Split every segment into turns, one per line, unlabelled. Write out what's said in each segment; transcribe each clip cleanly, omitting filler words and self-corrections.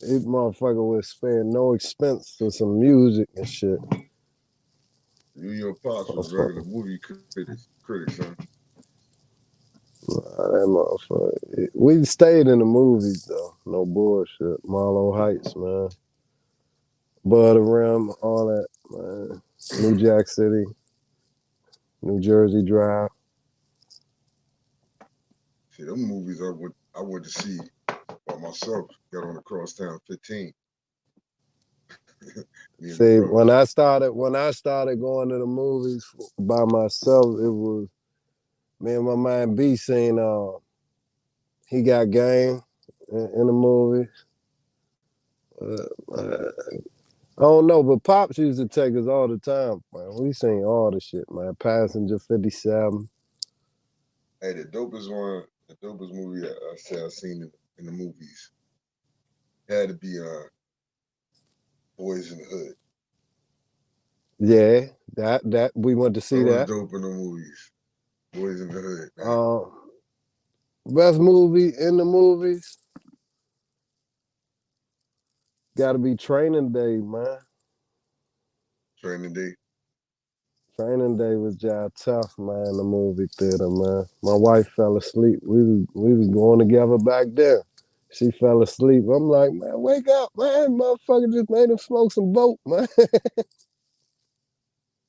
These motherfucker was sparing no expense for some music and shit.
You and your pops was regular movie critics, huh?
That motherfucker. We stayed in the movies though. No bullshit. Marlow Heights, man. Bud Rim, all that, man. New Jack City, New Jersey Drive.
See, them movies I went to see by myself. Got on the Crosstown 15. Me and the
See,
brothers.
when I started going to the movies by myself, it was me and my man B seen he got game in the movie. I don't know, but Pops used to take us all the time, man. We seen all the shit, man. Passenger 57.
Hey, the dopest movie I say I seen in the movies had to be Boys in the Hood.
Yeah, that we went to
That
see
was
that.
dope in the movies. Boys in the Hood, man.
Uh, Best movie in the movies got to be Training Day, man.
Training Day.
Training Day was just tough, man. In the movie theater, man. My wife fell asleep. We was going together back then. She fell asleep. I'm like, man, wake up, man. Motherfucker just made him smoke some dope, man.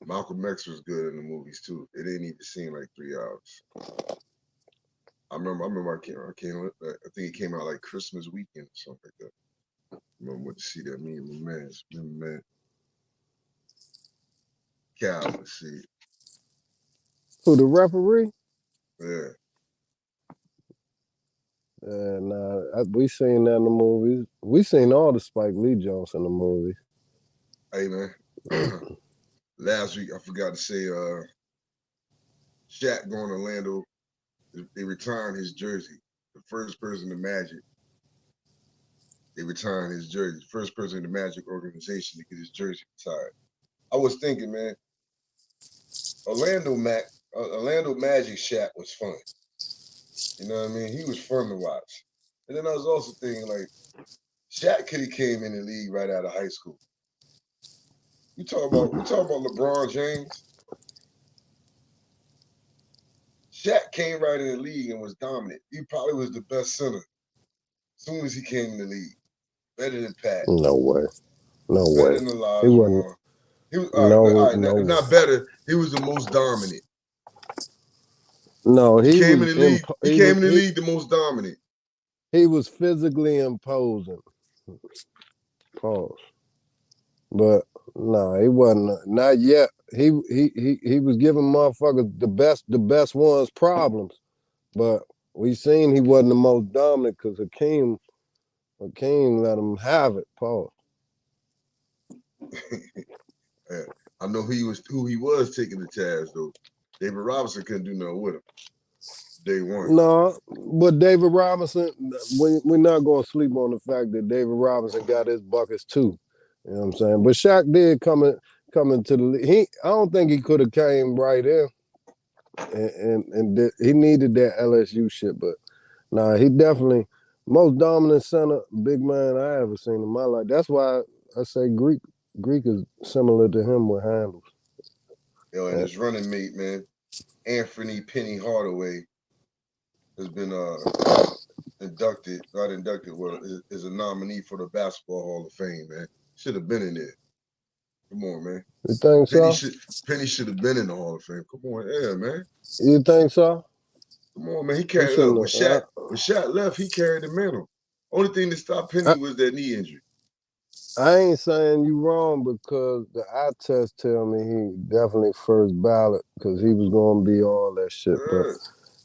Malcolm X was good in the movies too. It didn't even seem like 3 hours. I came. I think it came out like Christmas weekend or something like that. I remember went to see that. Me and my man, Cal. Let's see.
Who, the referee?
Yeah.
We seen that in the movies. We seen all the Spike Lee Jones in the movies.
Hey man. Last week I forgot to say Shaq going to Orlando. They retiring his jersey. The first person to Magic. They retiring his jersey. First person in the Magic organization to get his jersey retired. I was thinking, man, Orlando Magic Shaq was fun. You know what I mean? He was fun to watch. And then I was also thinking, like, Shaq could have came in the league right out of high school. We talk about LeBron James. Shaq came right in the league and was dominant. He probably was the best center as soon as he came in the league. Better than Pat.
No way. No
Better
way.
than
He wasn't.
Olajuwon. He was
No,
if
no,
not better. He was the most dominant.
no.
He
He
came in
was.
the league. He came in the league the most dominant.
He was physically imposing. Pause. But no, he wasn't. Not yet. He was giving motherfuckers the best ones problems. But we seen he wasn't the most dominant because Hakeem let him have it. Pause.
Yeah. I know who he was taking the task though. David Robinson couldn't do nothing with him. Day one.
No, but David Robinson, we're not going to sleep on the fact that David Robinson got his buckets too. You know what I'm saying? But Shaq did come into the league. I don't think he could have came right in, and he needed that LSU shit. But nah, he definitely most dominant center, big man I ever seen in my life. That's why I say Greek is similar to him with handles.
Yo, and his running mate, man, Anthony Penny Hardaway, has been is a nominee for the Basketball Hall of Fame, man. Should have been in there. Come on, man.
You think so?
Penny should have been in the Hall of Fame. Come on, yeah, man.
You think so?
Come on, man. He
He
carried
shouldn't
look
have.
when Shaq left, he carried the mantle. Only thing that stopped Penny was that knee injury.
I ain't saying you wrong because the eye test tell me he definitely first ballot because he was going to be all that shit. But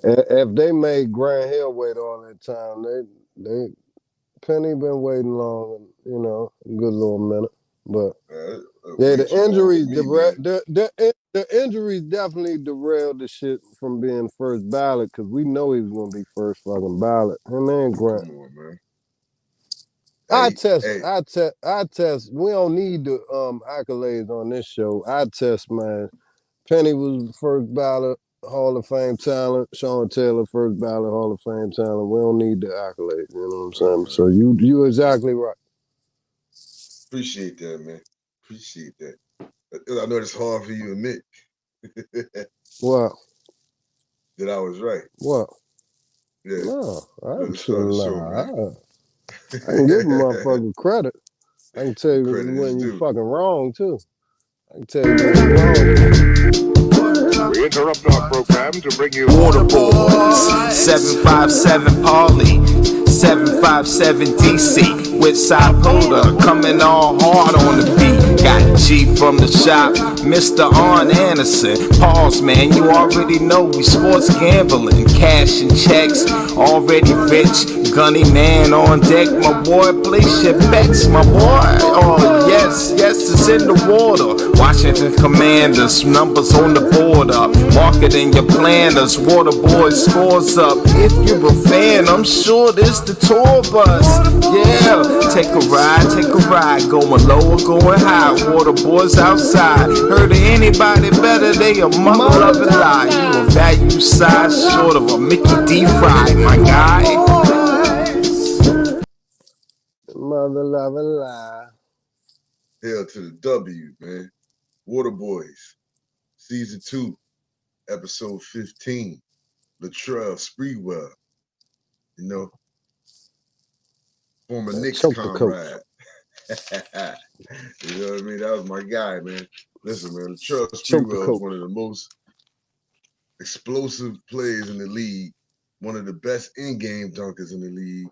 if they made Grant Hill wait all that time, they Penny been waiting long, you know, a good little minute. But yeah, the injuries, the injuries definitely derailed the shit from being first ballot because we know he was going to be first fucking ballot. Him and Grant.
Come on, man.
I test. We don't need the accolades on this show. I test, man. Penny was first ballot Hall of Fame talent. Sean Taylor, first ballot Hall of Fame talent. We don't need the accolades. You know what I'm saying? So you exactly right.
Appreciate that, man. Appreciate that. I know it's hard for you to admit
What?
that I was right.
What?
Yeah.
No,
Look, start the show,
nah,
man.
I can give a motherfucker credit. I can tell
The
you
credit is
when you
due.
fucking wrong too. I can tell you when you're wrong.
We interrupt our program to bring you
Water Boys, 757 Parley, 757 DC, with Sapoda coming all hard on the beat. Got G from the shop, Mr. Arn Anderson. Pause, man, you already know we sports gambling, cash and checks, already rich. Gunny man on deck, my boy, place your bets, my boy. Oh, yes, it's in the water. Washington Commanders, numbers on the border. Marketing your planners, Water Boys scores up. If you're a fan, I'm sure this the tour bus. Yeah, take a ride, going low or going high. Water Boys outside. Heard of anybody better, they a mother loving lie. You a value size short of a Mickey D. Fry, my guy.
Mother loving lie.
Hell to the W, man. Water Boys, Season 2, Episode 15. Latrell, Sprewell, you know, former Knicks comrade. You know what I mean? That was my guy, man. Listen, man, Latrell Sprewell is one of the most explosive players in the league, one of the best in-game dunkers in the league,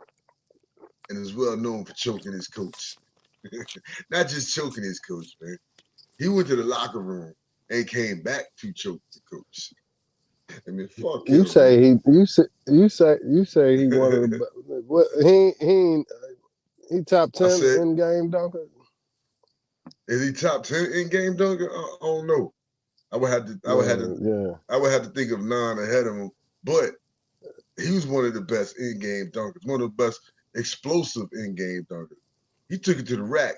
and is well known for choking his coach. Not just choking his coach, man. He went to the locker room and came back to choke the coach. I mean, fuck
you
him,
say
man.
you say he one of the what he top 10 in game dunker.
Is he top 10 in game dunker? I don't know. I would have to think of 9 ahead of him, but he was one of the best in game dunkers, one of the best explosive in game dunkers. He took it to the rack.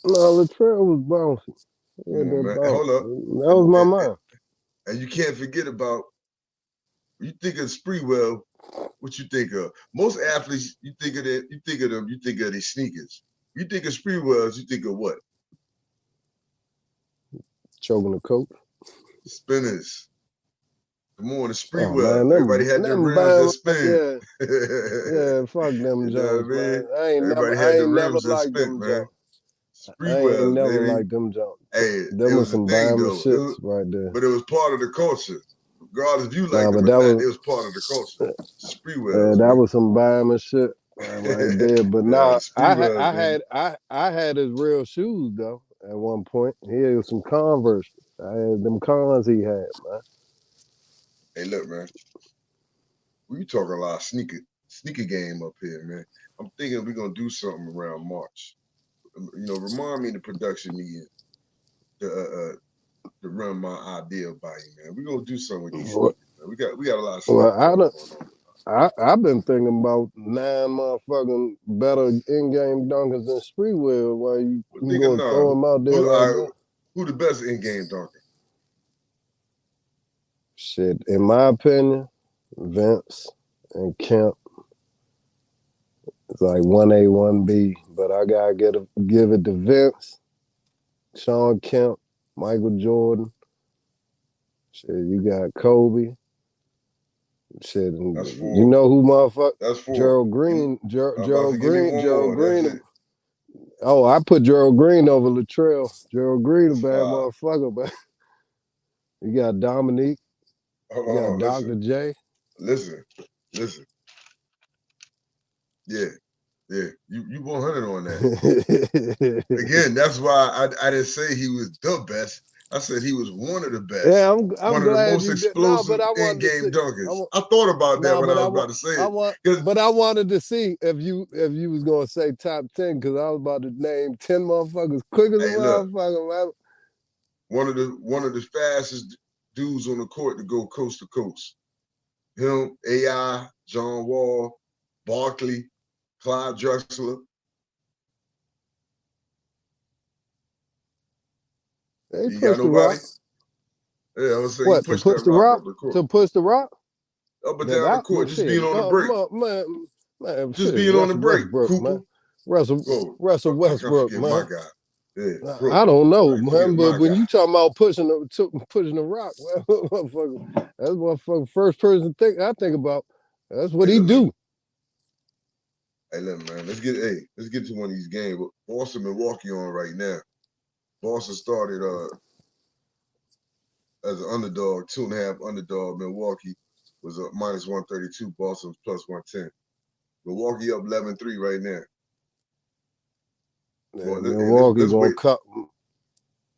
No, Latrell was bouncy.
Come on, man. Hold up.
That was my mind.
And you can't forget about, you think of Sprewell, what you think of? Most athletes, you think of their sneakers. You think of Sprewells, you think of what?
Choking the coach.
Spinners. Come on, the Sprewell.
Oh,
everybody had their rims that spin.
Yeah, fuck them
you know
Jones,
what I mean?
man. I ain't never liked them Jones.
Sprewell,
I ain't never
baby.
liked them Jones.
Hey,
there was some Bama shits right there.
But it was part of the culture. Regardless if you liked them or not, it was part of the culture. Sprewell.
That was some Bama shit right there. But nah, I had his real shoes though at one point. He had some Converse. I had them cons he had, man.
Hey, look, man. We talking a lot of sneaker game up here, man. I'm thinking we're gonna do something around March. You know, remind me the production meeting to run my idea by you, man. We're gonna do something with these sneakers, man. We got a lot of stuff going on.
I've been thinking about 9 motherfucking better in-game dunkers than Sprewell. Why you gonna throw him out there?
Who the best in-game dunker?
Shit, in my opinion, Vince and Kemp. It's like 1A, 1B, but I gotta give it to Vince, Sean Kemp, Michael Jordan. Shit, you got Kobe. Shit, you know who motherfucker?
That's 4.
Gerald Green. Gerald Green. Oh, I put Gerald Green over Latrell. Gerald Green, a bad motherfucker, but you got Dominique. You got Dr. J.
Listen. Yeah, you 100 on that. Again, that's why I didn't say he was the best. I said he was one of the best.
Yeah, I'm
one
glad
of the most explosive in-game dunkers. I thought about that when I was about to say it.
But I wanted to see if you was gonna say top 10 because I was about to name 10 motherfuckers quick as a motherfucker, man.
One of the fastest dudes on the court to go coast to coast. Him, AI, John Wall, Barkley, Clyde Drexler.
You got nobody?
Yeah, I was saying
what,
push
to push
the rock?
To push the rock?
Up and down the court, just being on the break.
Man,
just being on the break,
Westbrook,
Cooper.
Man. Russell
Bro, I can't
Westbrook,
forget my
man.
guy. Yeah, bro.
I don't know,
I can't forget
man, but
my
when
guy.
you talking about pushing the rock, well, motherfucker, that's motherfucker first person I think about. That's what
Hey,
he
look,
do.
look, man. Let's get to one of these games. Boston, Milwaukee on right now. Boston started as an underdog, 2.5 underdog. Milwaukee was a minus 132. Boston was plus 110. Milwaukee up 11-3 right now. Well,
Milwaukee
let's
gonna
wait.
cut.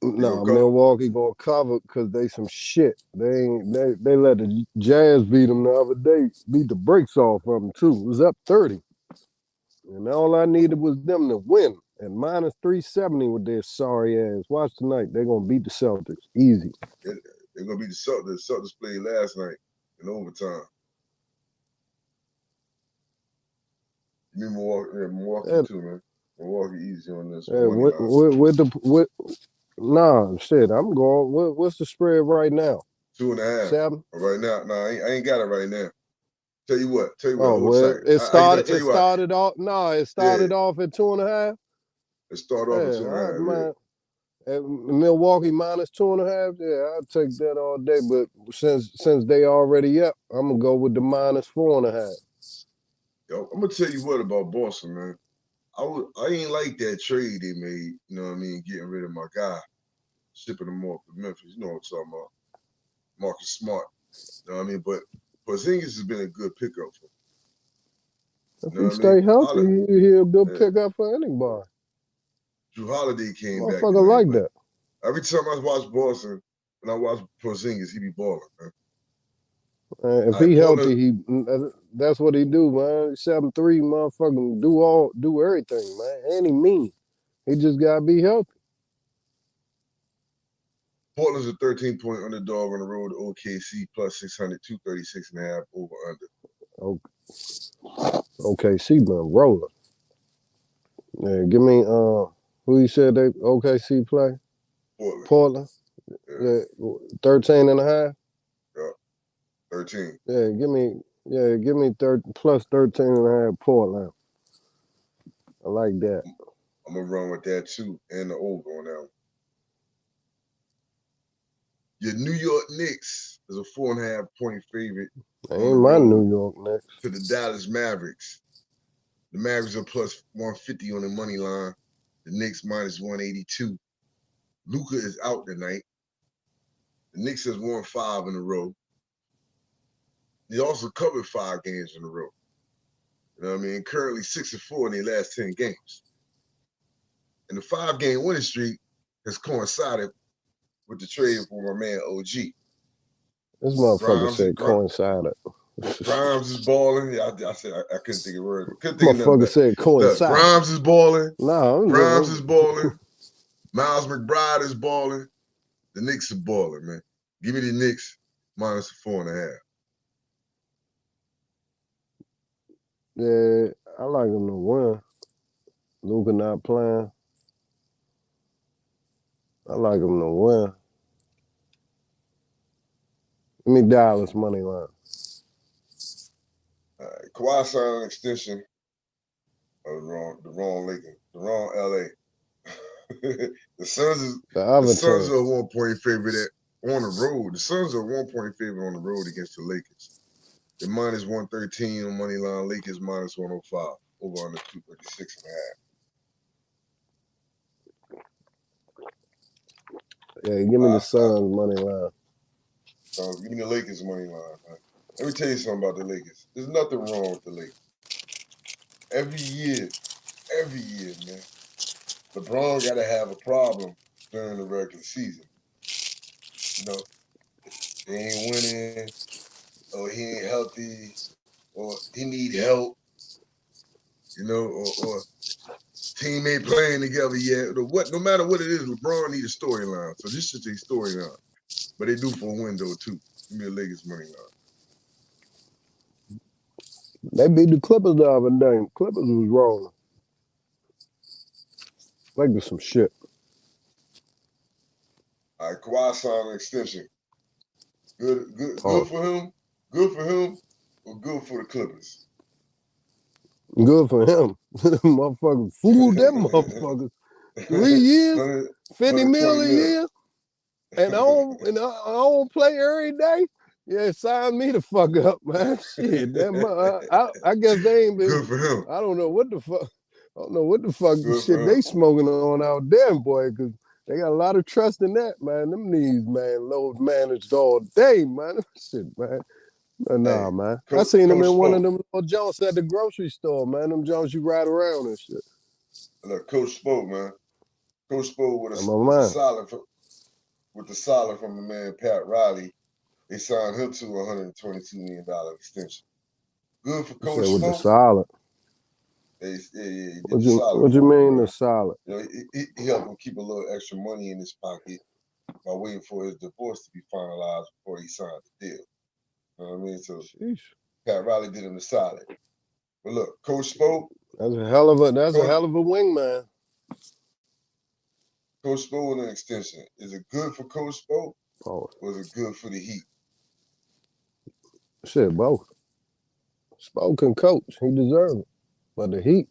They gonna
Nah,
cover.
Milwaukee gonna cover because they some shit. They let the Jazz beat them the other day. Beat the brakes off of them too. It was up 30, and all I needed was them to win. And minus 370 with their sorry ass. Watch tonight. They're gonna beat the Celtics easy.
They're gonna beat the Celtics. The Celtics played last night in overtime. You mean Milwaukee
And,
too, man. Milwaukee easy on this
and
money line.
nah, shit. I'm going. What's the spread right now?
2.5.
7.
Right now, nah, I ain't got it right now. Tell you what,
Oh
hold
well,
tight.
it
I gotta
started.
tell
It
you what.
started off. No, it
Yeah,
started off at 2.5.
it started off at
Yeah,
two and a half. Yeah.
at Milwaukee minus 2.5. Yeah, I'll take that all day. But since they already up, I'm gonna go with the minus 4.5.
Yo, I'm gonna tell you what about Boston, man. I ain't like that trade they made. You know what I mean? Getting rid of my guy, shipping him off to Memphis. You know what I'm talking about? Marcus Smart. You know what I mean? But Porzingis has been a good pickup for him.
If
You know
he
what I mean?
stay healthy, he'll a good pickup for anybody.
Drew Holiday came back
Motherfucker
tonight,
like
but
that.
every time I watch Boston, when I watch Porzingis, he be balling, man.
If he healthy, that's what he do, man. 7'3", motherfucking do everything, man. And he mean. He just gotta be healthy.
Portland's a 13-point underdog on the road to OKC plus 600, 236.5 over under.
OKC been rolling. Yeah, give me who you said they OKC play? Portland.
Yeah.
13.5.
Yeah. 13.
Yeah, give me plus 13.5 Portland. I like that.
I'm gonna run with that too, and the over on that one. Your New York Knicks is a 4.5 point favorite.
Ain't my New York Knicks.
To the Dallas Mavericks. The Mavericks are plus 150 on the money line. The Knicks minus 182. Luka is out tonight. The Knicks has won 5 in a row. They also covered 5 games in a row. You know what I mean? Currently 6-4 in their last 10 games. And the 5-game winning streak has coincided with the trade for my man OG.
This motherfucker said coincided.
Grimes is balling. I said I couldn't think of words. Couldn't think of nothing
Motherfucker
better.
said coincided.
Grimes is balling.
No,
Grimes is balling. Miles McBride is balling. The Knicks are balling, man. Give me the Knicks minus 4.5.
Yeah, I like them to win. Luka not playing. I like them to win. Give me Dallas money line.
All right. Kawhi signed an extension. Oh, the wrong Lakers. The wrong LA. The Suns are a 1 point favorite on the road. The Suns are a 1 point favorite on the road against the Lakers. They're minus 113 on money line. Lakers minus 105. Over under 236.5.
Yeah, give me the Suns money line.
Give me the Lakers money line, man. Let me tell you something about the Lakers. There's nothing wrong with the Lakers. Every year, man, LeBron got to have a problem during the regular season. You know, they ain't winning, or he ain't healthy, or he need help, you know, or team ain't playing together yet. No matter what it is, LeBron need a storyline. So this is a storyline. But they do for a window, too. Give me the Lakers money line.
They beat the Clippers the other day. Clippers was rolling. Like some shit.
All right, Kawhi signed an extension. Good for him. Good for him, or good for the Clippers?
Good for him. Motherfucker fooled them motherfuckers. 3 years, 50 mil
120
a
mil.
year, and I don't play every day. Yeah, sign me the fuck up, man. Shit, I guess they ain't been.
Good for him.
I don't know what the fuck. I don't know what the fuck
Good
shit
for
they
him.
smoking on out there, boy. Cause they got a lot of trust in that, man. Them knees, man, load managed all day, man. Shit, man. Nah,
Hey,
man. I seen them
Coach
in one of
spoke.
them little joints at the grocery store, man. Them joints you ride around and shit.
Look, Coach spoke, man. Coach spoke with
On my
with the
mind.
solid from the man Pat Riley. They signed him to a $122 million extension. Good for
You said
Coach
with the
Spoke.
solid.
He did
What
the
you
solid
what you
for him,
mean
man.
the solid?
You know, he helped him keep a little extra money in his pocket by waiting for his divorce to be finalized before he signed the deal. You know what I mean? So
Sheesh.
Pat Riley did him the solid. But look, Coach Spoke,
That's a hell of a
Coach,
wingman.
Coach Spoke with an extension. Is it good for Coach Spoke
Oh
or is it good for the Heat?
shit, both. Spoke and coach. He deserved it. But the Heat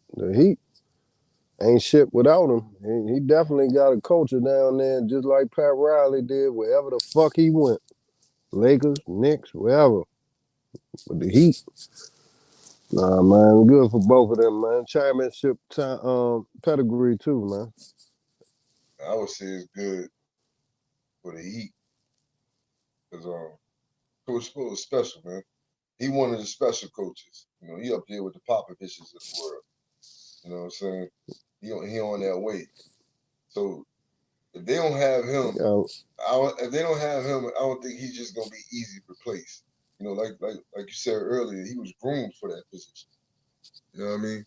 ain't shit without him. He definitely got a culture down there, just like Pat Riley did, wherever the fuck he went. Lakers, Knicks, wherever. But the Heat, nah, man, good for both of them, man. Championship time, pedigree too, man.
I would say it's good for the Heat because Coach Spoke is special, man. He one of the special coaches. You know, he up there with the Popoviches of the world. You know what I'm saying? He on that way. So if they don't have him, if they don't have him, I don't think he's just gonna be easy to replace. You know, like you said earlier, he was groomed for that position. You know what I mean?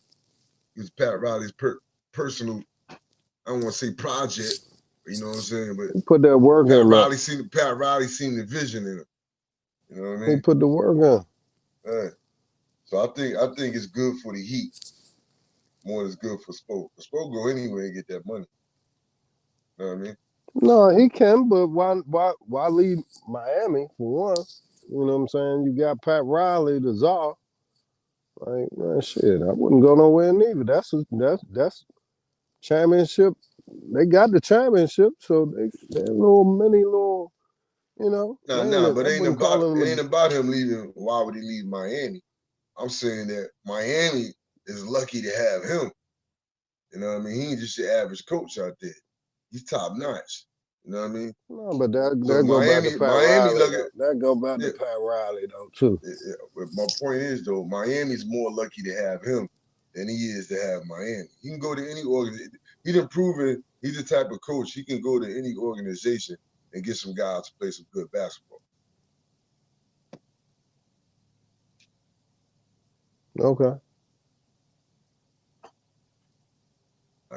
He was Pat Riley's personal. I don't want to say project. You know what I'm saying? But
He put that work in, man.
Pat Riley seen the vision in him. You know what I
He
mean?
put the work in.
Right. So I think it's good for the Heat more than it's good for Spoke. Spoke go anywhere and get that money. You know what I mean?
No, he can, but why leave Miami for one? You know what I'm saying? You got Pat Riley, the czar. Like, man, shit, I wouldn't go nowhere neither. That's championship. They got the championship, so they're little, you know.
But
I wouldn't call
it
them.
ain't about him leaving. Why would he leave Miami? I'm saying that Miami is lucky to have him. You know what I mean? He ain't just your average coach out there. He's top notch. You know what I mean?
No, but that
So
go back to Pat
Miami
Riley
lucky.
though. That go back
Yeah,
to Pat Riley though too.
my point is though, Miami's more lucky to have him than he is to have Miami. He can go to any organization. He done proven he's the type of coach. He can go to any organization and get some guys to play some good basketball.
Okay.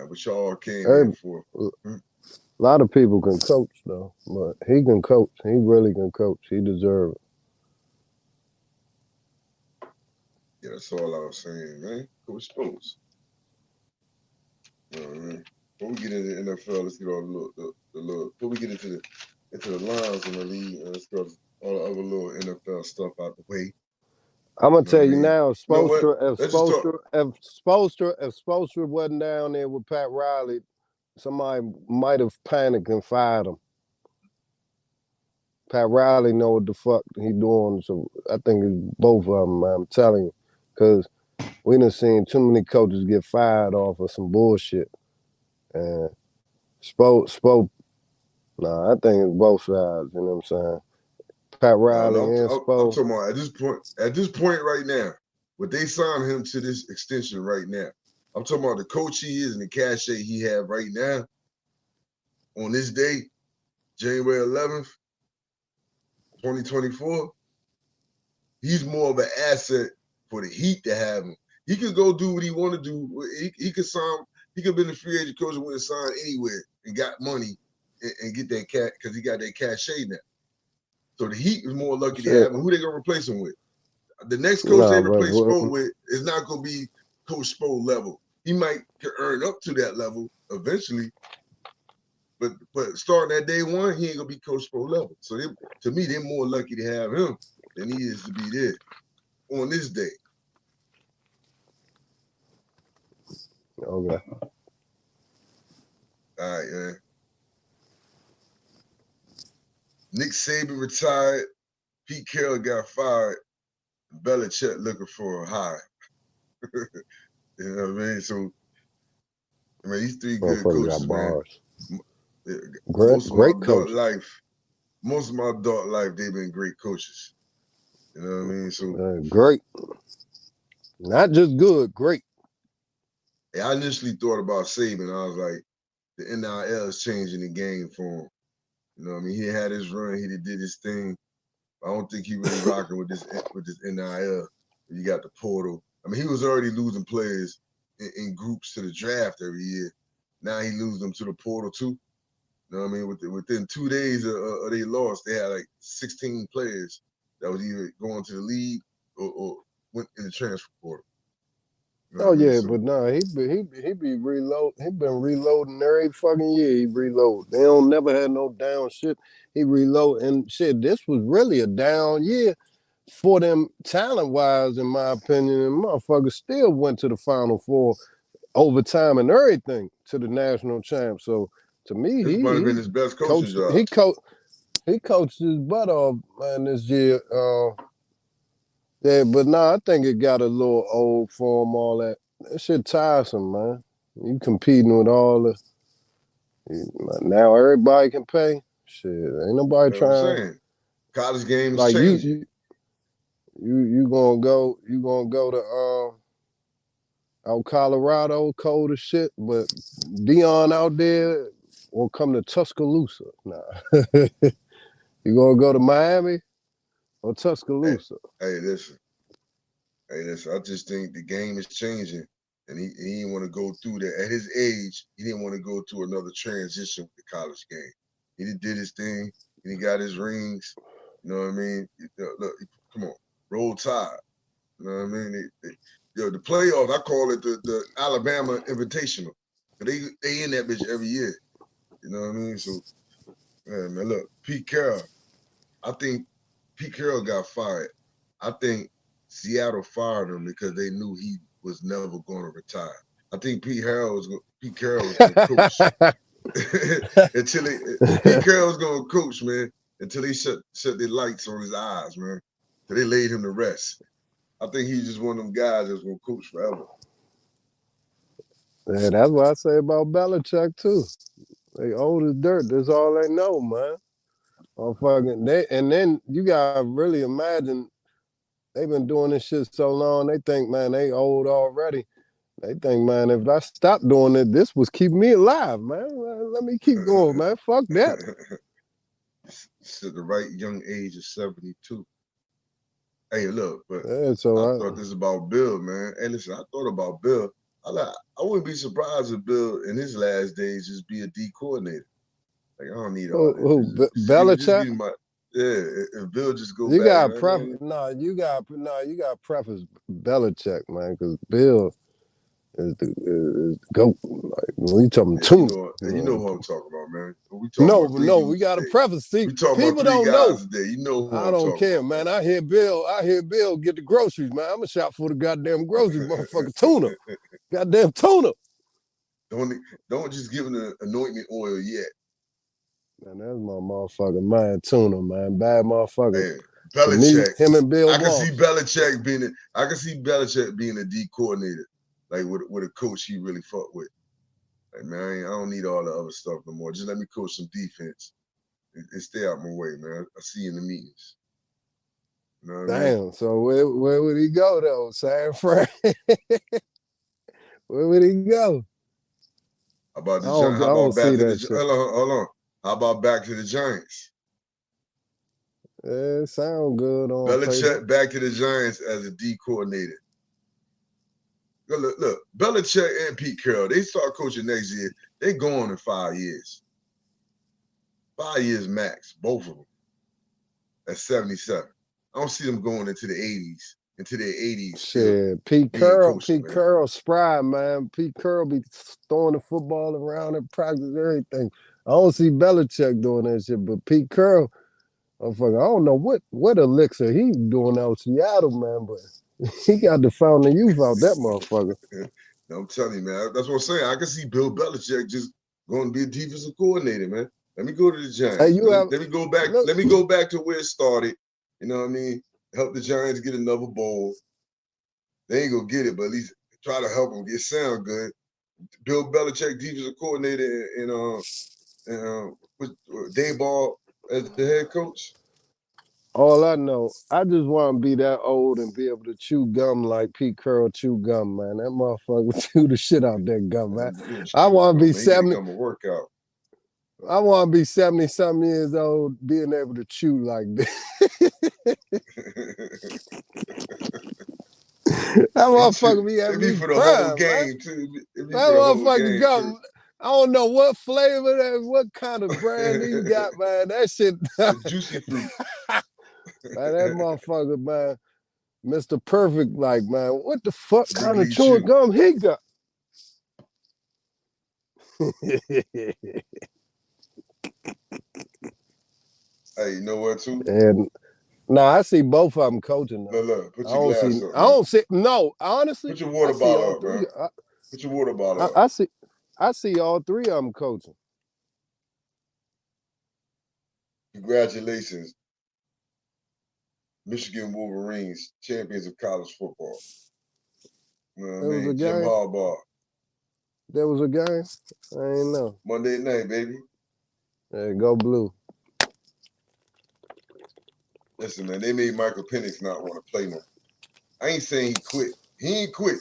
What y'all came
Hey,
in for?
a lot of people can coach though, but he can coach. He really can coach. He deserves it.
Yeah, that's all I was saying, man. Coach Sports. You know what I mean? Before we get into the NFL, let's get all the little. Before we get into the lines in the league, let's go all the other little NFL stuff out the way.
I'm gonna
You know what
tell
I
you
mean?
now,
You know what? Let's just talk.
If Spoelstra wasn't down there with Pat Riley, somebody might have panicked and fired him. Pat Riley know what the fuck he doing, so I think it's both of them. I'm telling you, because we done seen too many coaches get fired off of some bullshit. And spoke. Nah, I think it's both sides. You know what I'm saying? Pat Riley
No,
and
I'm
Spo.
talking about at this point right now, what they signed him to this extension right now. I'm talking about the coach he is and the cachet he have right now on this day, January 11th, 2024. He's more of an asset for the Heat to have him. He could go do what he want to do. He could sign. He could have been a free agent coach and went and signed anywhere and got money and get that cat because he got that cachet now. So the Heat is more lucky to
Shit.
have him. Who they gonna replace him with? The next coach
Nah,
they
but
replace Spo with is not gonna be Coach Spo level. He might earn up to that level eventually, but starting at day one, he ain't gonna be Coach Spo level. So to me, they're more lucky to have him than he is to be there on this day.
Okay.
All right, man. Nick Saban retired. Pete Carroll got fired. Belichick looking for a hire. You know what I mean? So, I mean, these three good
Motherfucker
coaches,
got
man.
bars.
Most of my
Great
adult
coach.
life, they've been great coaches. You know what I mean? So,
Great. Not just good, great.
I initially thought about Saban. I was like, the NIL is changing the game for him. You know what I mean? He had his run. He did his thing. I don't think he really rocking with this NIL. You got the portal. I mean, he was already losing players in groups to the draft every year. Now he loses them to the portal too. You know what I mean? Within 2 days of they lost, they had like 16 players that was either going to the league or went in the transfer portal. You know
Oh
what I mean?
yeah,
So
but no, he be reload. He been reloading every fucking year. He reload. They don't never had no down shit. He reload and shit. This was really a down year for them talent wise, in my opinion. And motherfuckers still went to the Final Four overtime and everything to the national champ. So to me,
this might have been his best coaching job.
he coached his butt off, man, this year. Yeah, but I think it got a little old for him, all that. That shit tiresome, man. You competing with all the now everybody can pay. Shit, ain't nobody
You know what I'm
trying.
saying? College game is
Like
changing.
you gonna go to out Colorado, cold as shit, but Dion out there will come to Tuscaloosa. Nah. You gonna go to Miami or
Hey,
Tuscaloosa?
hey, listen. I just think the game is changing, and he didn't want to go through that. At his age, he didn't want to go through another transition with the college game. He did his thing, and he got his rings. You know what I mean? Look, come on, roll tide. You know what I mean? The playoffs, I call it the Alabama Invitational. They in that bitch every year. You know what I mean? So, man, look, Pete Carroll. I think Pete Carroll got fired. I think Seattle fired him because they knew he was never going to retire. I think Pete Carroll was going to coach until Pete Carroll was going to coach, man, until they shut the lights on his eyes, man. Till they laid him to rest. I think he's just one of them guys that's going to coach forever.
Yeah, that's what I say about Belichick too. They old as dirt. That's all they know, man. And then you gotta really imagine they've been doing this shit so long. They think, man, they old already. They think, man, if I stop doing it, this was keeping me alive, man. Let me keep going, man. Fuck that.
It's at the right young age of 72. Hey, look, but
Yeah,
I thought this about Bill, man. Hey, listen, I thought about Bill. I wouldn't be surprised if Bill in his last days just be a D coordinator. Like I don't need all that. Just
Belichick?
give me my If Bill just go
You
back,
got
man.
preface. You got preface Belichick, man, because Bill is the goat. Like when you talking tuna,
you know who I'm talking about, man. We talking
no,
about three
we
dudes
got to
today.
preface. See,
We talking
people
about three
don't know.
guys today. You know who
I
I'm
don't
talking
care,
about,
man. I hear Bill get the groceries, man. I'm a shop for the goddamn groceries, motherfucker. Tuna. Goddamn tuna.
Don't just give him the anointment oil yet.
Man, that's my motherfucker, man. Tuna, man. Bad motherfucker.
Hey,
To me,
Belichick.
him and Bill
I can see
Walsh.
Belichick being a D coordinator, like with a coach he really fuck with. Like, man, I don't need all the other stuff no more. Just let me coach some defense and stay out my way, man. I see you in the meetings. You know what I mean?
Damn. So where would he go though? San Fran. Where would he go?
How about
I
the Giants?
don't, I
How
don't
about back
see
to
that
the
shit.
hold on. How about back to the Giants?
It sound good on paper.
Belichick back to the Giants as a D coordinator. Look, Belichick and Pete Carroll, they start coaching next year. They going in 5 years. 5 years max, both of them. At 77. I don't see them going into the 80s, into their 80s still
Shit, Pete
being
Carroll,
coaching, man.
spry, man. Pete Carroll be throwing the football around in practice, everything. I don't see Belichick doing that shit, but Pete Carroll, motherfucker, I don't know what elixir he doing out Seattle, man, but he got the fountain of youth out that motherfucker.
I'm telling you, man. That's what I'm saying. I can see Bill Belichick just going to be a defensive coordinator, man. Let me go to the
Hey,
Giants.
you have
Let me go back.
look.
Let me go back to where it started. You know what I mean? Help the Giants get another bowl. They ain't gonna get it, but at least try to help them get sound good. Bill Belichick, defensive coordinator, and with Dave Ball as the head coach.
All I know, I just want to be that old and be able to chew gum like Pete Carroll chew gum, man. That motherfucker chew the shit out that gum, man.
Man, you don't
I
chew
want to
gum,
be
man. You can
70.
become a workout.
I want to be 70-something years old, being able to chew like this. That motherfucker be
It
having
be
me
for the whole
crying, man.
game too. It be
That
for the whole
motherfucker
game too.
gum. I don't know what flavor that, what kind of brand he got, man. That shit.
The juicy fruit.
Man, that motherfucker, man. Mr. Perfect, like, man, what the fuck
The big
kind of
league
chewing
chew.
gum he got?
Hey, you know what too?
And no, I see both of them coaching though.
Look, put
I
your
don't see.
glass up,
I
man.
don't see. No, honestly,
Put your
I
water
see
bottle
all
up,
three.
man. Put your water bottle up.
I see. I see all three of them coaching.
Congratulations, Michigan Wolverines, champions of college football. You know what I
There was a
mean? Jim
game.
Harbaugh.
There was a game. I ain't know.
Monday night, baby.
Yeah, go blue.
Listen, man, they made Michael Penix not want to play no more. I ain't saying he quit. He ain't quit,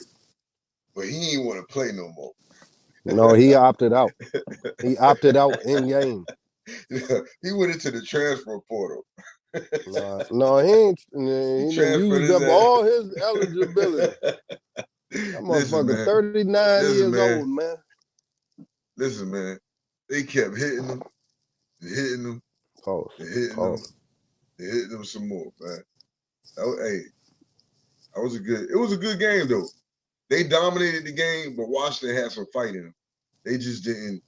but he ain't want to play no more.
No, he opted out. He opted out in game.
He went into the transfer portal.
No, he ain't. He done
Transferred
used
his
up
ass.
all his eligibility. That
Listen,
motherfucker,
man.
39
Listen,
years
man.
old, man.
Listen, man. They kept hitting him, and hitting him,
Pause.
and hitting him,
Pause.
and hitting him some more, man. Hey, that was a good. It was a good game though. They dominated the game, but Washington had some fight in them. They just didn't.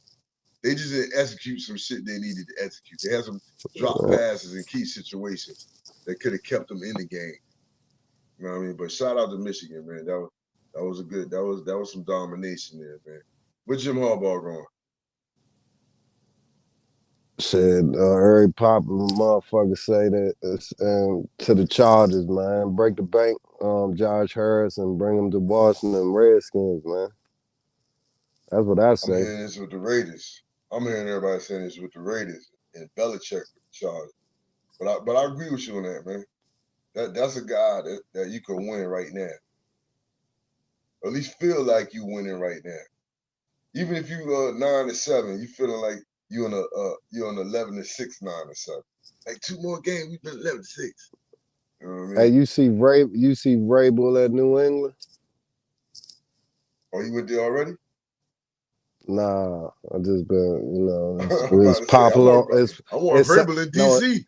They just didn't execute some shit they needed to execute. They had some drop passes in key situations that could have kept them in the game. You know what I mean? But shout out to Michigan, man. That was a good. That was some domination there, man. Where's Jim Harbaugh going?
Said every popular motherfucker say that to the Chargers, man. Break the bank, Josh Harris, and bring him to Washington Redskins, man. That's what I
I'm
say.
hearing this with the Raiders. I'm hearing everybody saying this with the Raiders and Belichick with the Chargers. But I agree with you on that, man. That's a guy that you can win right now. Or at least feel like you winning right now. Even if you 9-7, you feeling like you're on 11-6, 9-7. Like 2 more games, we've been 11-6. You know what I mean?
Hey, you see Vrabel at New England?
Oh, you went there already?
Nah, I just been,
I'm about
it's
to say,
popular.
I want Vrabel in
No,
DC.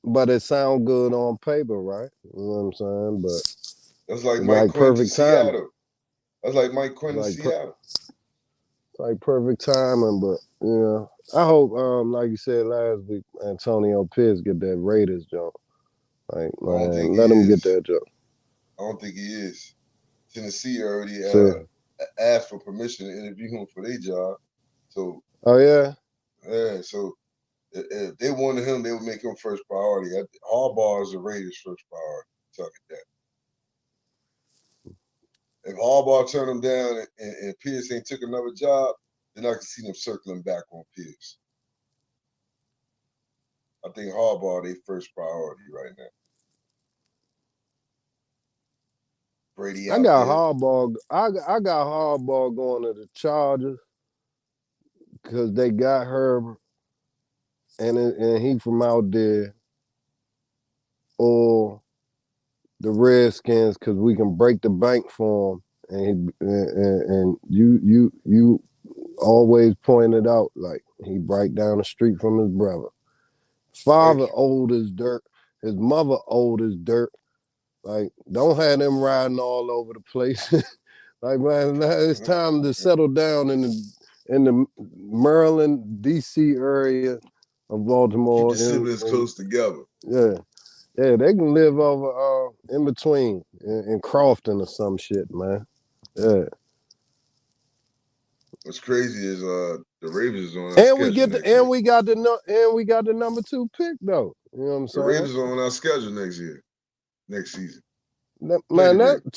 but it sound good on paper, right? You know what I'm saying? But
That's like
it's
Mike
like
Quinn to
perfect timing.
Seattle. That's like Mike Quinn to
Like
Seattle.
like perfect timing, but I hope, like you said last week, Antonio Pierce get that Raiders jump. Like,
I don't think
man,
he
let him get
is.
that jump.
I don't think he is. Tennessee already
See?
asked for permission to interview him for their job. So
Oh yeah.
so if they wanted him, they would make him first priority. Harbaugh is the Raiders' first priority. Talking that. If Harbaugh turned him down and Pierce ain't took another job, then I can see them circling back on Pierce. I think Harbaugh their first priority right now. Brady
I
out
got
there.
Harbaugh. I got Harbaugh going to the Chargers because they got Herbert and he from out there, or the Redskins because we can break the bank for him. And you always pointed out like he right down the street from his brother.
Thank
Father
you.
old as dirt. His mother old as dirt. Like, don't have them riding all over the place. Like, man, it's time to settle down in the Maryland, D.C. area of
Keep
Baltimore.
the siblings close together.
Yeah, they can live over in between in Crofton or some shit, man. Yeah.
What's crazy is the Ravens is on our
And we
schedule
get the
next year.
we got the number 2 pick though. You know what I'm
The
saying?
Ravens are on our schedule next season. Play the
Man, that
Ravens.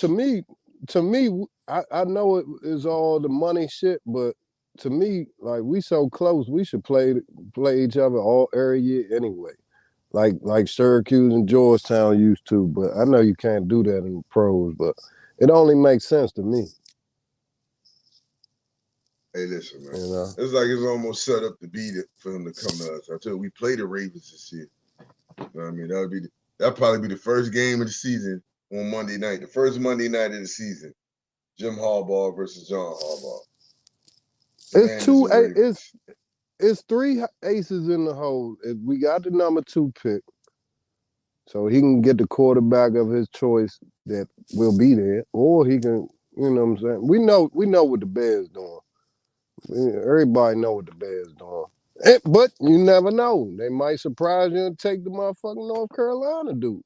to me, I know it is all the money shit, but to me, like we so close, we should play each other all every year anyway. Like Syracuse and Georgetown used to, but I know you can't do that in the pros, but it only makes sense to me.
Hey, listen, man.
You know,
It's like it's almost set up to be for him to come to us. I tell you, we play the Ravens this year. You know what I mean? That'll probably be the first game of the season on Monday night. The first Monday night of the season. Jim Harbaugh versus John Harbaugh. Commanders and Ravens.
it's 3 aces in the hole. We got the number 2 pick, so he can get the quarterback of his choice that will be there, or he can, you know what I'm saying? We know what the Bears doing. Everybody know what the Bears doing. But you never know. They might surprise you and take the motherfucking North Carolina dude.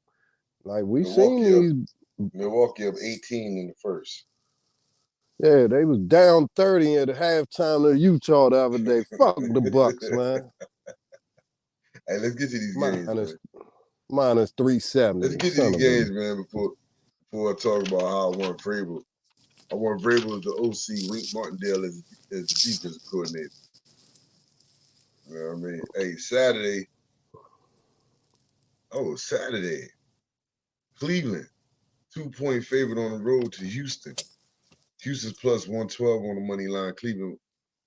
Like we seen
Milwaukee up 18 in the first.
Yeah, they was down 30 at the halftime of Utah the other day. Fuck the Bucks, man.
Hey, let's get to these games, man.
Minus 370.
Let's get to these games, man, before I talk about how I won Vrabel. I won Vrabel as the OC, Wink Martindale as the defensive coordinator. You know what I mean? Hey, Saturday. Cleveland, 2-point favorite on the road to Houston. Houston's plus 112 on the money line. Cleveland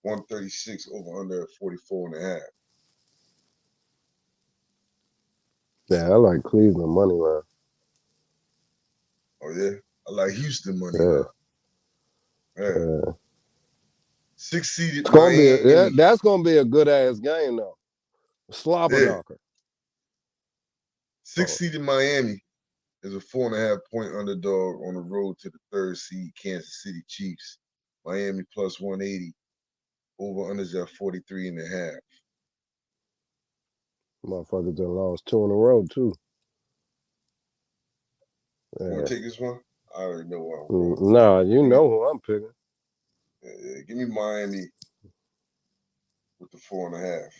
136 over under 44.5.
Yeah, I like Cleveland money line.
Oh yeah, I like Houston money line. Yeah. 6-seeded Miami.
That's gonna be a good ass game though. Slobber knocker.
6-seeded Miami is a 4.5-point underdog on the road to the 3rd seed Kansas City Chiefs. Miami plus 180. Over unders at 43.5.
Motherfuckers done lost 2 in a row too.
You want to take this one? I already know where I'm going.
Nah, you know who I'm picking.
Give me Miami with the 4.5.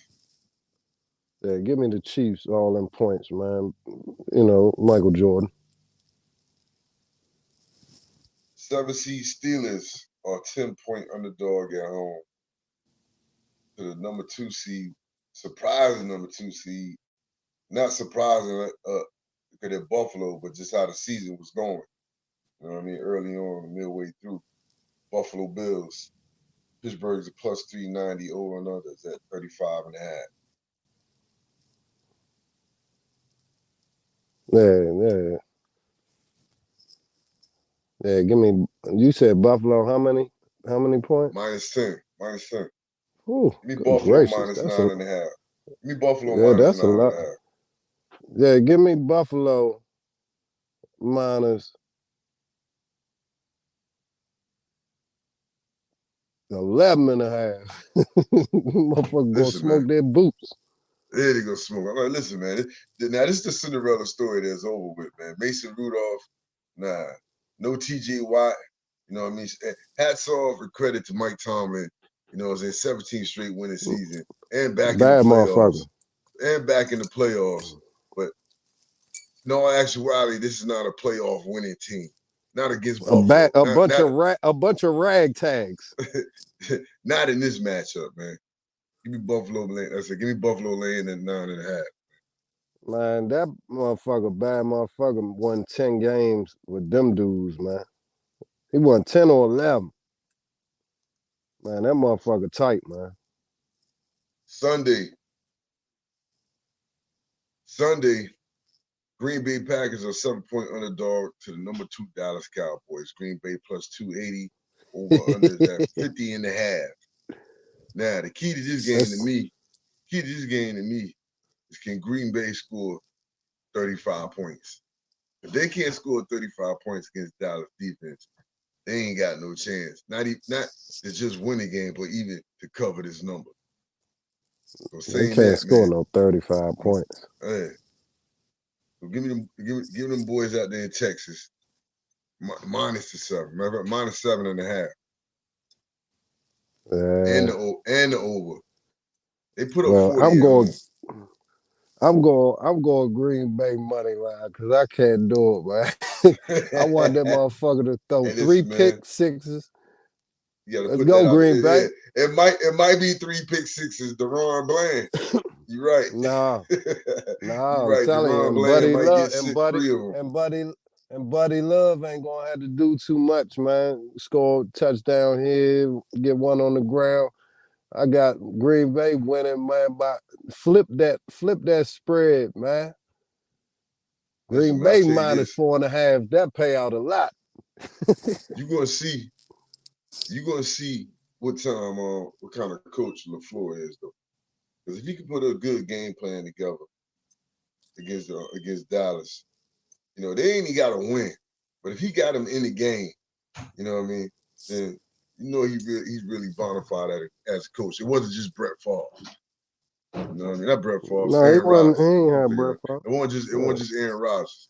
Yeah, give me the Chiefs all them points, man. You know, Michael Jordan.
7-seed Steelers are 10-point underdog at home to the number 2 seed, surprising number 2 seed. Not surprising because they're Buffalo, but just how the season was going. You know what I mean? Early on, midway through. Buffalo Bills. Pittsburgh's a plus 390 over and under at 35.5.
Yeah. Yeah, give me. You said Buffalo. How many points?
Minus 10.
Ooh,
Give me
good
Buffalo
gracious.
minus
That's
9.5. Give me Buffalo
yeah,
minus
that's a lot.
9.5.
Yeah, give me Buffalo minus 11.5. Motherfucker gonna smoke their boots.
Yeah, they gonna smoke. I'm like, listen, man. Now this is the Cinderella story that's over with, man. Mason Rudolph, nah. No TJ Watt. You know what I mean? Hats off and credit to Mike Tomlin. You know, it's in 17 straight winning season and back in the playoffs. But no actuality, this is not a playoff winning team. Not against Buffalo.
A bunch of ragtags.
Not in this matchup, man. Give me Buffalo. Give me Buffalo laying at 9.5.
Man, that bad motherfucker, won 10 games with them dudes, man. He won 10 or 11. Man, that motherfucker tight, man.
Sunday, Green Bay Packers are 7-point underdog to the number 2 Dallas Cowboys. Green Bay plus 280. Over unders at 50.5. Now, the key to this game to me is can Green Bay score 35 points? If they can't score 35 points against Dallas defense, they ain't got no chance. Not to just win the game, but even to cover this number. So
they can't score no 35 points.
Hey, so give them boys out there in Texas minus the 7. Remember, minus 7.5. and
Yeah.
the over. They put up
Well,
40 at home.
I'm going Green Bay money line because I can't do it, man. I want that motherfucker to throw
Hey,
three
listen, man.
pick sixes.
You gotta
Let's
put that
go,
out
Green
there.
Bay.
Yeah, it might be 3 pick sixes. Deron Bland. You're right.
Nah,
You're
nah, I'm
right.
telling you,
Deron
and
Bland
Buddy
might
Love
get three of them.
and Buddy Love ain't gonna have to do too much, man. Score a touchdown here, get one on the ground. I got Green Bay winning, man. By flip that spread, man.
Listen,
Green
man, I'll
Bay
tell you
minus
this.
4.5. That pay out a lot.
You're gonna see. You're gonna see what time, what kind of coach LaFleur is, though. Because if he can put a good game plan together against Dallas, they ain't got to win, but if he got them in the game, you know what I mean, then he's really bona fide as a coach. It wasn't just Brett Favre. You know what I mean? Not Brett Favre,
No, he
Aaron
wasn't. He
Rodgers.
ain't
I'm
had
figuring
breath for.
it
Yeah.
wasn't just Aaron Rodgers.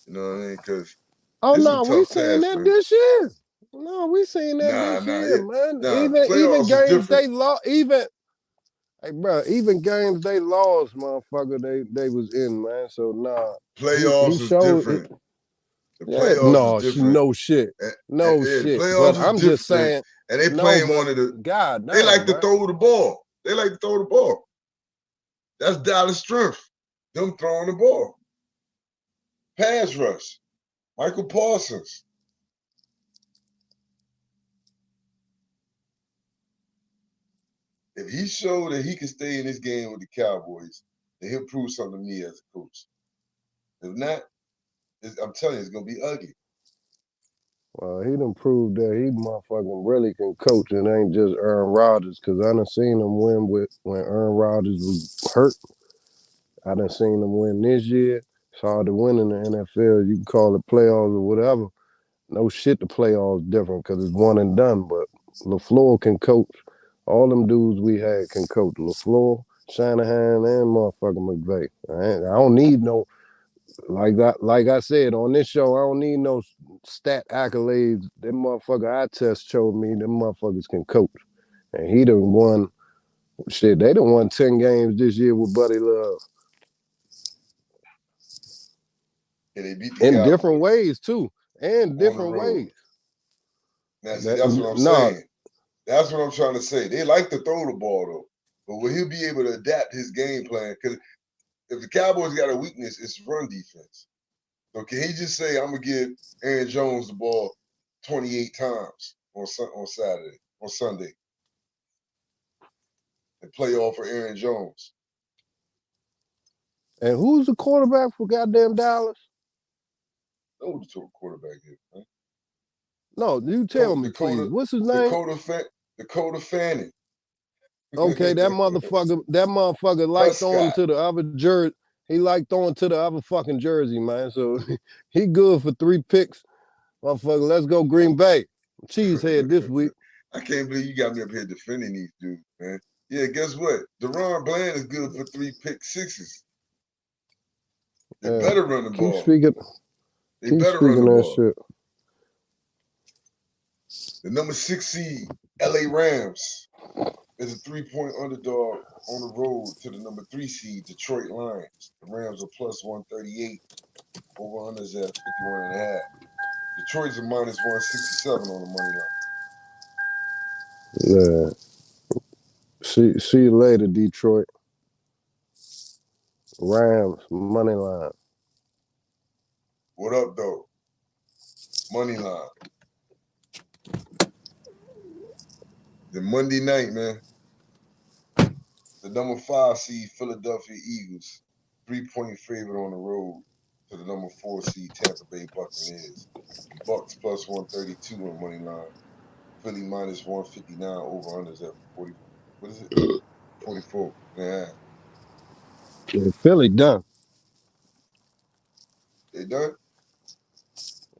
You know what I mean? Because
Oh
this is a
no, we
tough
seen
task
that
for him.
this year. No, we seen that
Nah,
this
nah,
year,
yeah,
man.
nah.
Even
Playoffs is
games
different.
they lost, hey bro, even games they lost, motherfucker, they was in, man. So nah, he
Playoffs is
showed.
different. The
Yeah,
playoffs is
no,
different.
no shit, no
Yeah, the
shit. But
playoffs is
I'm just
different.
saying,
And they
no,
playing
but
one of the.
god
They like
damn,
to
man.
throw the ball. They like to throw the ball. That's Dallas' strength. Them throwing the ball. Pass rush. Michael Parsons. If he showed that he can stay in this game with the Cowboys, then he'll prove something to me as a coach. If not, I'm telling you, it's gonna be ugly.
Well, he done proved that he motherfucking really can coach and ain't just Aaron Rodgers. Cause I done seen him win with when Aaron Rodgers was hurt. I done seen him win this year. It's hard to win in the NFL. You can call it playoffs or whatever. No shit, the playoffs different because it's one and done. But LaFleur can coach. All them dudes we had can coach. LaFleur, Shanahan, and motherfucking McVay. I don't need no like I said on this show. I don't need no stat accolades. Them motherfucker eye test showed me them motherfuckers can coach, and he done won. Shit, they done won 10 games this year with Buddy Love.
And they beat the
In different
Cowboys
ways too. In
on the
different
road.
ways.
Now, see, that's what I'm
No,
saying. That's what I'm trying to say. They like to throw the ball though, but will he be able to adapt his game plan? Because if the Cowboys got a weakness, it's run defense. So can he just say, "I'm gonna give Aaron Jones the ball 28 times on Sunday, and play off for Aaron Jones"?
and who's the quarterback for goddamn Dallas?
Know what the quarterback is, man.
No, you tell me, please.
Dakota,
What's his name?
Dakota Fanning.
Okay, that motherfucker like throwing
Prescott.
to the other jersey. He like throwing to the other fucking jersey, man. So he good for 3 picks. Motherfucker, let's go Green Bay. Cheesehead this week.
I can't believe you got me up here defending these dudes, man. Yeah, guess what? Deron Bland is good for 3 pick sixes. They
Yeah,
better run the
keep
ball.
speaking.
They
Keep
better run
speaking
the
that
ball.
shit.
The number 6 seed, LA Rams, is a 3-point underdog on the road to the number 3 seed, Detroit Lions. The Rams are plus 138. Over unders at 51.5. Detroit's a minus 167 on the money line.
Yeah. See you later, Detroit. Rams, money line.
What up, though? Money line. The Monday night, man. The number 5 seed, Philadelphia Eagles, 3-point favorite on the road to the number 4 seed, Tampa Bay Buccaneers. Bucks plus 132 on money line. Philly minus 159 over unders at 40. What is it? 44. Yeah.
Yeah, Philly done.
They done?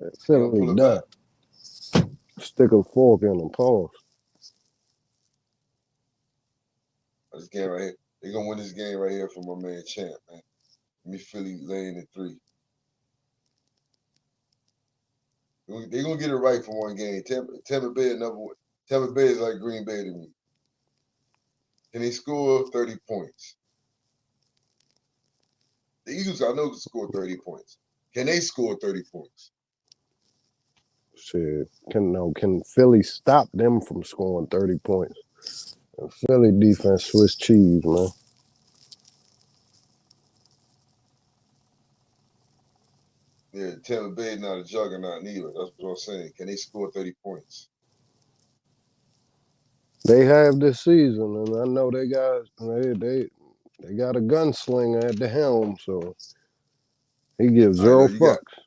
Yeah,
They gonna
Philly
pull it
done.
back.
Stick a fork in them. Pause.
This game right here. They gonna win this game right here for my man Champ, man. Me Philly laying at 3. They gonna get it right for one game. Tampa Bay another one. Tampa Bay is like Green Bay to me. Can they score 30 points? The Eagles, I know, can score 30 points. Can they score 30 points?
Shit, can Philly stop them from scoring 30 points? And Philly defense Swiss cheese, man.
Yeah, Tampa Bay not a juggernaut neither. That's what I'm saying. Can they score 30 points?
They have this season, and I know they got a gunslinger at the helm, so he gives
I know
zero fucks.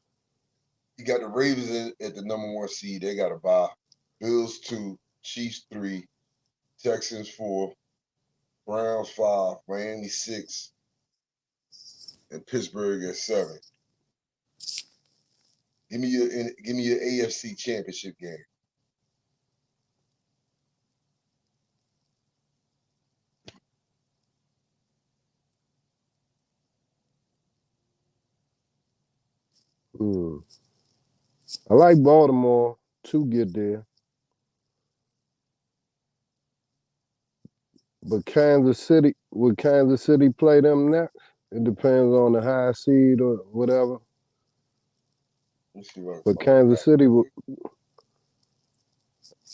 you got the Ravens at the number 1 seed. They got a bye. Bills 2, Chiefs 3, Texans 4, Browns 5, Miami 6, and Pittsburgh at 7. Give me your AFC Championship game.
I like Baltimore to get there, but would Kansas City play them next? It depends on the high seed or whatever.
Let's see what
But
I got
Kansas City
real quick.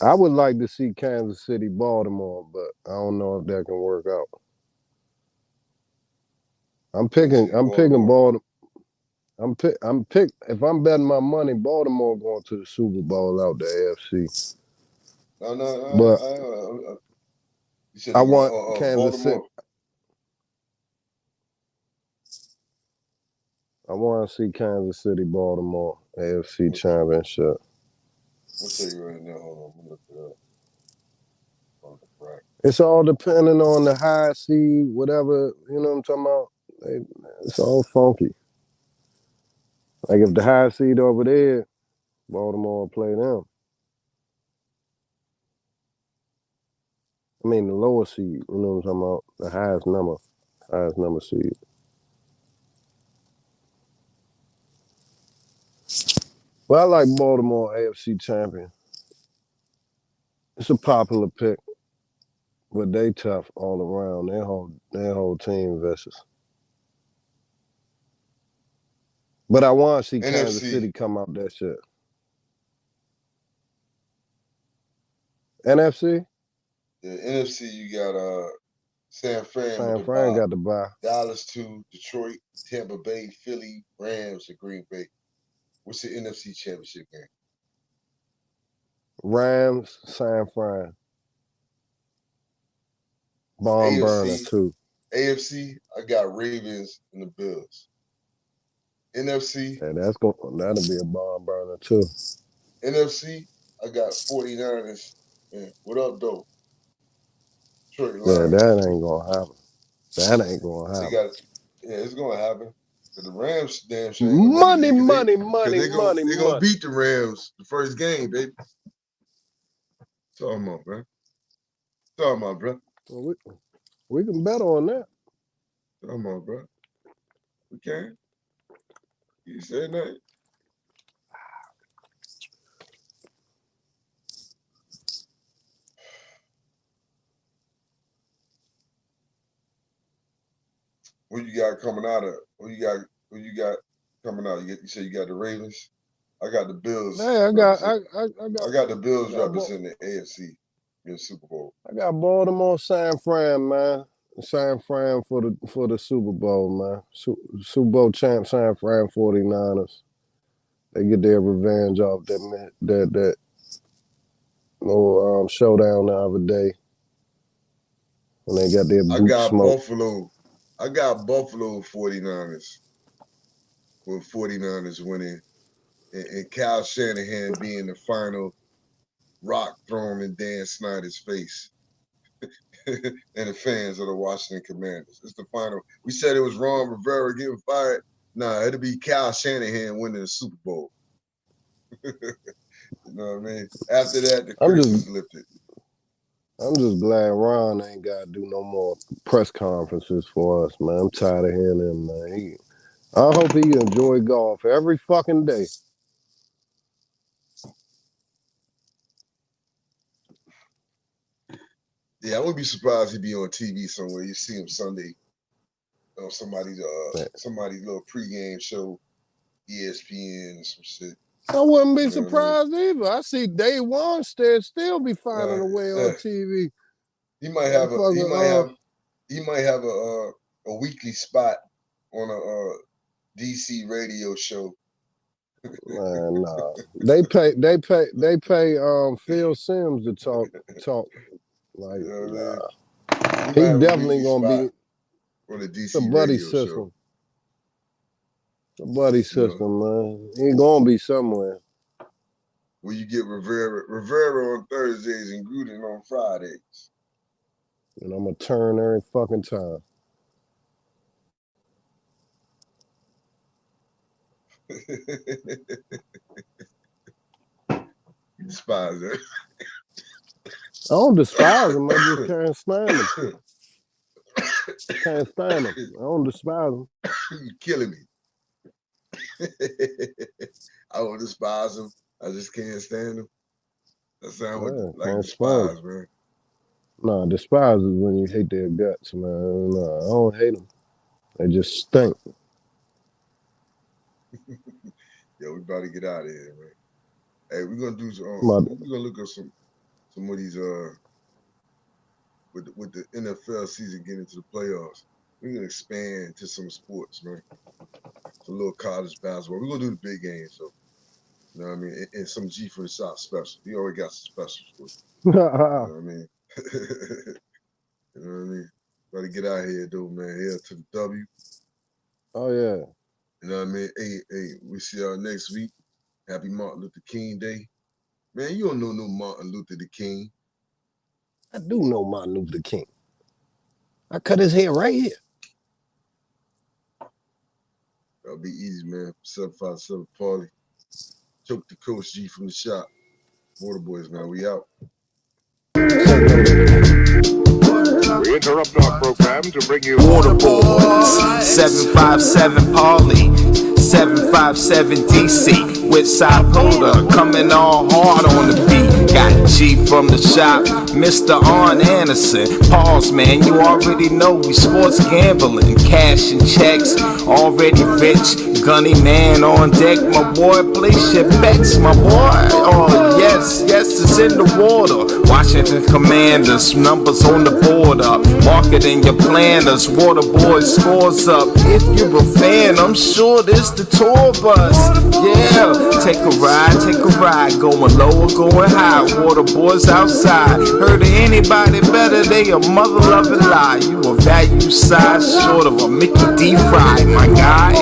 I would like to see Kansas City Baltimore, but I don't know if that can work out. I'm picking Baltimore. If I'm betting my money, Baltimore going to the Super Bowl out the AFC. But
you said
I
they
want
going
Kansas City.
Baltimore.
I want to see Kansas City Baltimore AFC Championship.
I'll tell you right now. Hold on, I'm gonna look it up.
It's all depending on the high seed, whatever, you know what I'm talking about? It's all funky. Like if the high seed over there, Baltimore will play them. I mean the lower seed, you know what I'm talking about? The highest number seed. Well, I like Baltimore AFC champion. It's a popular pick, but they tough all around. Their whole team vicious. But I want to see Kansas City come out that shit. NFC?
The NFC, you got San Fran with
San
the
Fran
bye.
got the bye.
Dallas 2, Detroit, Tampa Bay, Philly, Rams, and Green Bay. What's the NFC Championship game?
Rams, San Fran. Bomb burner too.
AFC, I got Ravens and the Bills. NFC,
Yeah, that'll be a bomb burner too.
NFC, I got 49ers. And what up, though? Detroit
Yeah,
Lions.
that ain't gonna happen. That ain't gonna happen.
It's gonna happen. But the Rams damn sure ain't gonna be
Money,
there
money,
because
money, money,
they gonna
money.
beat the Rams the first game, baby. Talking about, bro. Talking about, bro.
Well, we can bet on that.
Come on, bro. We can. You said nothing. What you got coming out of? What you got coming out? You said you got the Ravens. I got the Bills.
Hey, I got
the Bills representing the AFC in the Super Bowl.
I got Baltimore, San Fran, man. San Fran for the Super Bowl, man. Super Bowl champ San Fran 49ers. They get their revenge off that little showdown the other day when they got their boot smoked.
I got Buffalo 49ers with 49ers winning and Kyle Shanahan being the final rock thrown in Dan Snyder's face. And the fans of the Washington Commanders. It's the final. We said it was Ron Rivera getting fired. Nah, it'll be Kyle Shanahan winning the Super Bowl. You know what I mean? After that, the curse was lifted.
I'm just glad Ron ain't got to do no more press conferences for us, man. I'm tired of hearing him, man. I hope he enjoy golf every fucking day.
Yeah, I wouldn't be surprised he'd be on TV somewhere. You see him Sunday on somebody's little pregame show, ESPN and some shit.
I wouldn't be
You know what I mean?
surprised either. I see Day One still be finding a way on TV.
He might have a weekly spot on a DC radio show.
Man, nah. They pay Phil Sims to talk. Like,
You know what I mean?
nah. He definitely gonna be
on the DC
it's a buddy
radio
system.
show.
It's a buddy system, man. He gonna be somewhere.
Where you get Rivera on Thursdays and Gruden on Fridays.
And I'm gonna turn every fucking time.
You despise that.
I don't despise him. I just can't stand him. Can't stand him. I don't despise him.
You're killing me. I don't despise him. I just can't stand him. That sounds like despise, man.
Nah, despise is when you hate their guts, man. Nah, I don't hate them. They just stink.
Yo, we about to get out of here, man. Hey, we're gonna do we're gonna look at some of these with the NFL season getting into the playoffs. We're gonna expand to some sports, man. Some little college basketball. We're gonna do the big games, so you know what I mean, and some G for the shot special. We already got some specials for you. You know what I mean? You know what I mean? Got to get out of here, though, man. Here to the W.
Oh yeah.
You know what I mean? Hey, we see y'all next week. Happy Martin Luther King Day. Man, you don't know no Martin Luther the King.
I do know Martin Luther King. I cut his hair right here.
That'll be easy, man. 757 Party. Choke the Coach G from the shop. Water Boys, man. We out.
We interrupt our program to bring you
Water Boys, 757 Parley, 757 DC, with Sapoda coming all hard on the beat. Got G from the shop, Mr. Arn Anderson. Pause, man, you already know we sports gambling, cash and checks, already rich. Gunny man on deck, my boy, place your bets, my boy. Oh yes, it's in the water. Washington Commanders, numbers on the border. Marketing your planners, Water Boys scores up. If you're a fan, I'm sure this the tour bus. Yeah, take a ride, going low or going high. Water Boys outside. Heard of anybody better? They a mother loving lie. You a value size short of a Mickey D. Fry, my guy.